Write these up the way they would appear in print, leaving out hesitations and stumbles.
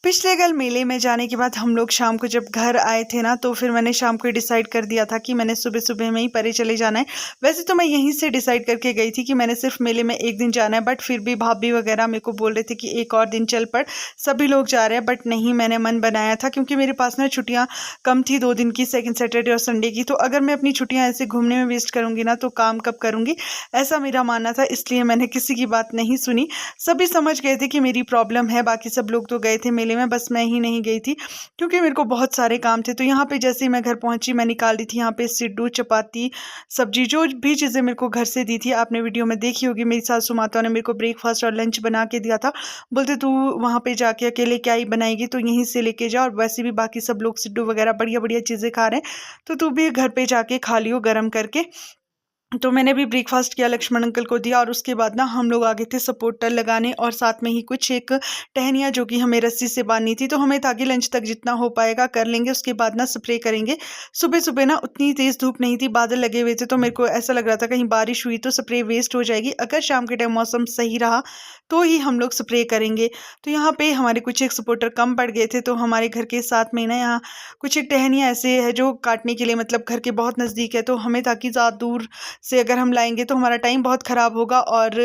पिछले कल मेले में जाने के बाद हम लोग शाम को जब घर आए थे ना, तो फिर मैंने शाम को डिसाइड कर दिया था कि मैंने सुबह सुबह में ही परे चले जाना है। वैसे तो मैं यहीं से डिसाइड करके गई थी कि मैंने सिर्फ मेले में एक दिन जाना है, बट फिर भी भाभी वगैरह मेरे को बोल रहे थे कि एक और दिन चल पड़, सभी लोग जा रहे हैं। बट नहीं, मैंने मन बनाया था क्योंकि मेरे पास ना छुट्टियाँ कम थी, 2 दिन की, सेकंड सैटरडे और संडे की। तो अगर मैं अपनी छुट्टियाँ ऐसे घूमने में वेस्ट करूँगी ना, तो काम कब करूँगी, ऐसा मेरा मानना था। इसलिए मैंने किसी की बात नहीं सुनी। सभी समझ गए थे कि मेरी प्रॉब्लम है, बाकी सब लोग तो गए थे मेले में, बस मैं ही नहीं गई थी क्योंकि मेरे को बहुत सारे काम थे। तो यहाँ पे जैसे ही मैं घर पहुंची, मैं निकाल दी थी यहाँ पे सिड्डू, चपाती, सब्जी, जो भी चीज़ें मेरे को घर से दी थी। आपने वीडियो में देखी होगी, मेरी सासू माता ने मेरे को ब्रेकफास्ट और लंच बना के दिया था। बोलते तू वहाँ पे जाके अकेले क्या ही बनाएगी, तो यहीं से लेके जा, और वैसे भी बाकी सब लोग सिड्डू वगैरह बढ़िया बढ़िया चीज़ें खा रहे हैं, तो तू भी घर पे जाके खा लियो गर्म करके। तो मैंने भी ब्रेकफास्ट किया, लक्ष्मण अंकल को दिया, और उसके बाद ना हम लोग आगे थे सपोर्टर लगाने, और साथ में ही कुछ एक टहनियाँ जो कि हमें रस्सी से बांधनी थी। तो हमें था कि लंच तक जितना हो पाएगा कर लेंगे, उसके बाद ना स्प्रे करेंगे। सुबह सुबह ना उतनी तेज़ धूप नहीं थी, बादल लगे हुए थे, तो मेरे को ऐसा लग रहा था कहीं बारिश हुई तो स्प्रे वेस्ट हो जाएगी। अगर शाम के टाइम मौसम सही रहा तो ही हम लोग स्प्रे करेंगे। तो यहाँ पे हमारे कुछ एक सपोर्टर कम पड़ गए थे, तो हमारे घर के साथ में ना यहाँ कुछ एक टहनियाँ ऐसे है जो काटने के लिए, मतलब घर के बहुत नज़दीक है, तो हमें था कि ज़्यादा दूर से अगर हम लाएंगे तो हमारा टाइम बहुत ख़राब होगा। और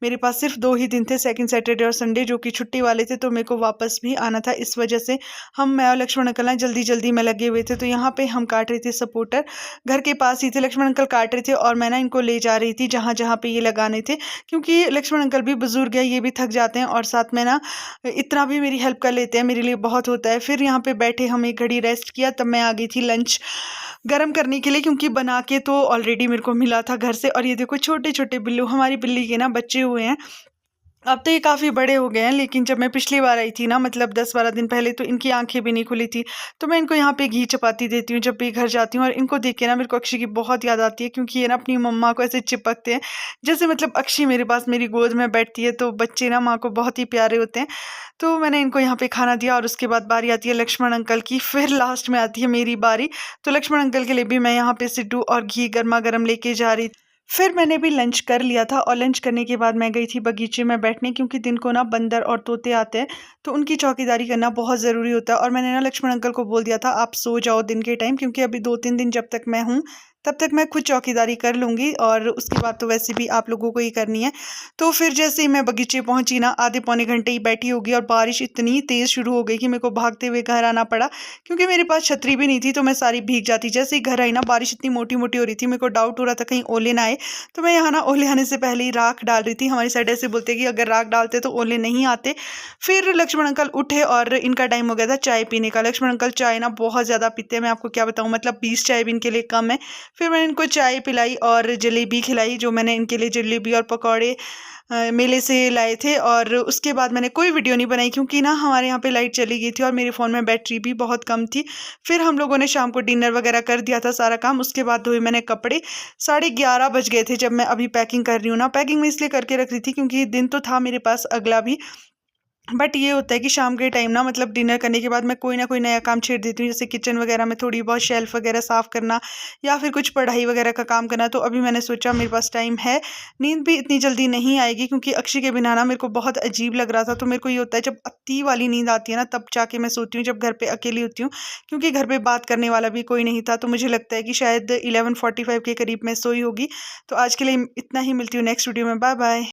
मेरे पास सिर्फ 2 ही दिन थे, सेकंड सैटरडे और संडे, जो कि छुट्टी वाले थे, तो मेरे को वापस भी आना था। इस वजह से मैं और लक्ष्मण अंकल ना जल्दी जल्दी में लगे हुए थे। तो यहाँ पे हम काट रहे थे सपोर्टर, घर के पास ही थे, लक्ष्मण अंकल काट रहे थे, और मैं ना इनको ले जा रही थी जहाँ जहाँ पे ये लगाने थे, क्योंकि लक्ष्मण अंकल भी बुजुर्ग है, ये भी थक जाते हैं, और साथ में ना इतना भी मेरी हेल्प कर लेते हैं, मेरे लिए बहुत होता है। फिर यहाँ पे बैठे हम एक घड़ी रेस्ट किया, तब मैं आ गई थी लंच गरम करने के लिए, क्योंकि बना के तो ऑलरेडी मेरे को मिला था घर से। और ये देखो छोटे छोटे बिल्लू, हमारी बिल्ली के ना बच्चे हुए हैं। अब तो ये काफ़ी बड़े हो गए हैं, लेकिन जब मैं पिछली बार आई थी ना, मतलब 10-12 दिन पहले, तो इनकी आंखें भी नहीं खुली थी। तो मैं इनको यहाँ पे घी चपाती देती हूँ जब भी घर जाती हूँ, और इनको देख के ना मेरे को अक्षय की बहुत याद आती है, क्योंकि ये ना अपनी मम्मा को ऐसे चिपकते हैं, जैसे मतलब अक्षय मेरे पास मेरी गोद में बैठती है। तो बच्चे ना माँ को बहुत ही प्यारे होते हैं। तो मैंने इनको यहाँ पे खाना दिया, और उसके बाद बारी आती है लक्ष्मण अंकल की, फिर लास्ट में आती है मेरी बारी। तो लक्ष्मण अंकल के लिए भी मैं यहाँ पे सिड्डू और घी गर्मा गर्म लेके जा रही। फिर मैंने भी लंच कर लिया था, और लंच करने के बाद मैं गई थी बगीचे में बैठने, क्योंकि दिन को ना बंदर और तोते आते हैं, तो उनकी चौकीदारी करना बहुत ज़रूरी होता है। और मैंने ना लक्ष्मण अंकल को बोल दिया था आप सो जाओ दिन के टाइम, क्योंकि अभी 2-3 दिन जब तक मैं हूँ तब तक मैं खुद चौकीदारी कर लूँगी, और उसके बाद तो वैसे भी आप लोगों को ही करनी है। तो फिर जैसे ही मैं बगीचे पहुँची ना, आधे पौने घंटे ही बैठी होगी, और बारिश इतनी तेज़ शुरू हो गई कि मेरे को भागते हुए घर आना पड़ा, क्योंकि मेरे पास छतरी भी नहीं थी, तो मैं सारी भीग जाती। जैसे ही घर आई ना, बारिश इतनी मोटी मोटी हो रही थी, मेरे को डाउट हो रहा था कहीं ओले ना आए। तो मैं यहाँ ना ओले आने से पहले ही राख डाल रही थी। हमारी साइड ऐसे बोलते हैं कि अगर राख डालते तो ओले नहीं आते। फिर लक्ष्मण अंकल उठे, और इनका टाइम हो गया था चाय पीने का। लक्ष्मण अंकल चाय ना बहुत ज़्यादा पीते हैं, मैं आपको क्या बताऊँ, मतलब 20 चाय भी इनके लिए कम है। फिर मैंने इनको चाय पिलाई और जलेबी खिलाई, जो मैंने इनके लिए जलेबी और पकौड़े मेले से लाए थे। और उसके बाद मैंने कोई वीडियो नहीं बनाई, क्योंकि ना हमारे यहाँ पे लाइट चली गई थी, और मेरे फ़ोन में बैटरी भी बहुत कम थी। फिर हम लोगों ने शाम को डिनर वगैरह कर दिया था सारा काम। उसके बाद धोए मैंने कपड़े, 11:30 बज गए थे जब मैं अभी पैकिंग कर रही हूँ ना। पैकिंग मैं इसलिए करके रख रही थी क्योंकि दिन तो था मेरे पास अगला भी, बट ये होता है कि शाम के टाइम ना, मतलब डिनर करने के बाद मैं कोई ना कोई नया काम छेड़ देती हूँ, जैसे किचन वगैरह में थोड़ी बहुत शेल्फ वगैरह साफ़ करना, या फिर कुछ पढ़ाई वगैरह का काम करना। तो अभी मैंने सोचा मेरे पास टाइम है, नींद भी इतनी जल्दी नहीं आएगी, क्योंकि अक्षय के बिना ना मेरे को बहुत अजीब लग रहा था। तो मेरे को ये होता है जब अति वाली नींद आती है ना, तब जाके मैं सोती हूँ, जब घर पर अकेली होती हूँ, क्योंकि घर पर बात करने वाला भी कोई नहीं था। तो मुझे लगता है कि शायद 11:45 के करीब मैं सोई होगी। तो आज के लिए इतना ही, मिलती हूँ नेक्स्ट वीडियो में। Bye bye.